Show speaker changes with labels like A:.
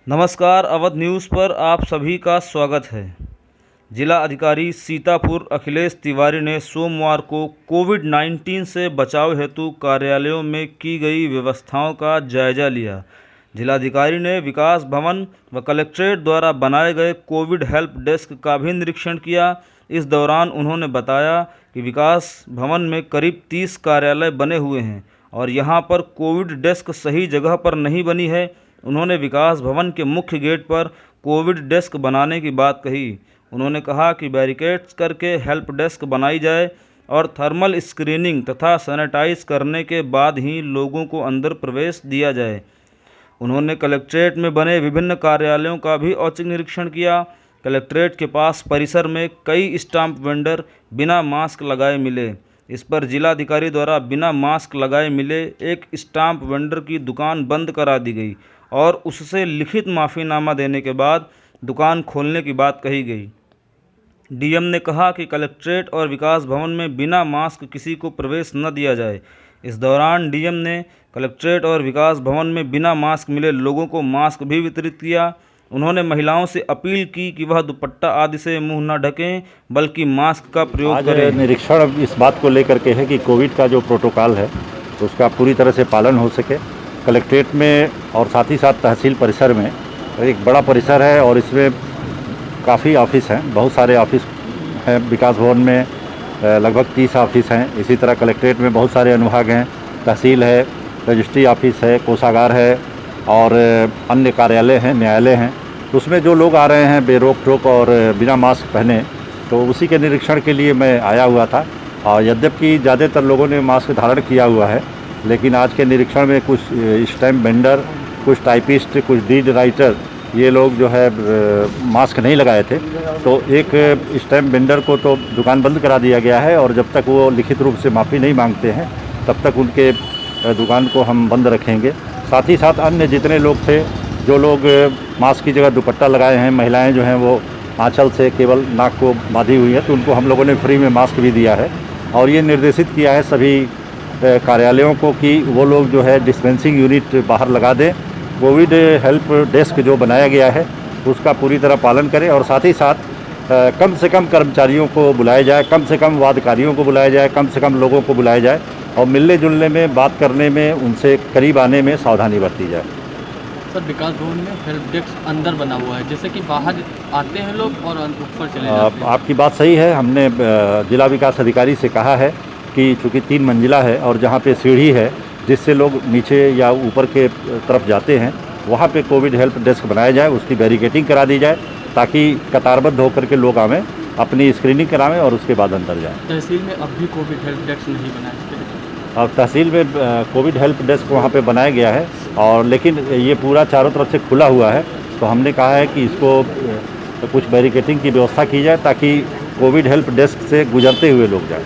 A: नमस्कार, अवध न्यूज़ पर आप सभी का स्वागत है। जिला अधिकारी सीतापुर अखिलेश तिवारी ने सोमवार को कोविड-19 से बचाव हेतु कार्यालयों में की गई व्यवस्थाओं का जायजा लिया। जिलाधिकारी ने विकास भवन व कलेक्ट्रेट द्वारा बनाए गए कोविड हेल्प डेस्क का भी निरीक्षण किया। इस दौरान उन्होंने बताया कि विकास भवन में करीब 30 कार्यालय बने हुए हैं और यहां पर कोविड डेस्क सही जगह पर नहीं बनी है। उन्होंने विकास भवन के मुख्य गेट पर कोविड डेस्क बनाने की बात कही। उन्होंने कहा कि बैरिकेड्स करके हेल्प डेस्क बनाई जाए और थर्मल स्क्रीनिंग तथा सैनिटाइज करने के बाद ही लोगों को अंदर प्रवेश दिया जाए। उन्होंने कलेक्ट्रेट में बने विभिन्न कार्यालयों का भी औचक निरीक्षण किया। कलेक्ट्रेट के पास परिसर में कई स्टाम्प वेंडर बिना मास्क लगाए मिले। इस पर जिलाधिकारी द्वारा बिना मास्क लगाए मिले एक स्टाम्प वेंडर की दुकान बंद करा दी गई और उससे लिखित माफ़ीनामा देने के बाद दुकान खोलने की बात कही गई। डीएम ने कहा कि कलेक्ट्रेट और विकास भवन में बिना मास्क किसी को प्रवेश न दिया जाए। इस दौरान डीएम ने कलेक्ट्रेट और विकास भवन में बिना मास्क मिले लोगों को मास्क भी वितरित किया। उन्होंने महिलाओं से अपील की कि वह दुपट्टा आदि से मुंह न ढकें बल्कि मास्क का प्रयोग करें।
B: निरीक्षण इस बात को लेकर के है कि कोविड का जो प्रोटोकॉल है उसका पूरी तरह से पालन हो सके। कलेक्ट्रेट में और साथ ही साथ तहसील परिसर में एक बड़ा परिसर है और इसमें काफ़ी ऑफिस हैं, बहुत सारे ऑफिस हैं। विकास भवन में लगभग 30 ऑफिस हैं। इसी तरह कलेक्ट्रेट में बहुत सारे अनुभाग हैं, तहसील है, रजिस्ट्री ऑफिस है, कोषागार है और अन्य कार्यालय हैं, न्यायालय हैं। उसमें जो लोग आ रहे हैं बेरोक टोक और बिना मास्क पहने, तो उसी के निरीक्षण के लिए मैं आया हुआ था। और यद्यपि ज़्यादातर लोगों ने मास्क धारण किया हुआ है, लेकिन आज के निरीक्षण में कुछ स्टैम्प वेंडर, कुछ टाइपिस्ट, कुछ डीड राइटर, ये लोग जो है मास्क नहीं लगाए थे। तो एक स्टैम्प वेंडर को तो दुकान बंद करा दिया गया है और जब तक वो लिखित रूप से माफ़ी नहीं मांगते हैं तब तक उनके दुकान को हम बंद रखेंगे। साथ ही साथ अन्य जितने लोग थे, जो लोग मास्क की जगह दुपट्टा लगाए हैं, महिलाएं जो हैं वो आंचल से केवल नाक को बांधी हुई है, तो उनको हम लोगों ने फ्री में मास्क भी दिया है। और ये निर्देशित किया है सभी कार्यालयों को कि वो लोग जो है डिस्पेंसिंग यूनिट बाहर लगा दें। कोविड हेल्प डेस्क जो बनाया गया है उसका पूरी तरह पालन करें और साथ ही साथ कम से कम कर्मचारियों को बुलाया जाए, कम से कम वादकारियों को बुलाया जाए, कम से कम लोगों को बुलाया जाए और मिलने जुलने में, बात करने में, उनसे करीब आने में सावधानी बरती जाए।
C: सर, विकास भवन में हेल्प डेस्क अंदर बना हुआ है, जैसे कि बाहर आते हैं लोग और ऊपर चले जाते हैं।
B: आपकी बात सही है। हमने जिला विकास अधिकारी से कहा है कि चूँकि 3 मंजिला है और जहाँ पे सीढ़ी है जिससे लोग नीचे या ऊपर के तरफ जाते हैं, वहाँ पे कोविड हेल्प डेस्क बनाया जाए, उसकी बैरिकेडिंग करा दी जाए ताकि कतारबद्ध होकर के लोग आवें, अपनी स्क्रीनिंग करावें और उसके बाद अंदर जाएं।
C: तहसील में अब भी कोविड हेल्प डेस्क नहीं बना है
B: और तहसील में कोविड हेल्प डेस्क वहाँ पे बनाया गया है और लेकिन ये पूरा चारों तरफ से खुला हुआ है। तो हमने कहा है कि इसको कुछ बैरिकेडिंग की व्यवस्था की जाए ताकि कोविड हेल्प डेस्क से गुजरते हुए लोग जाएँ।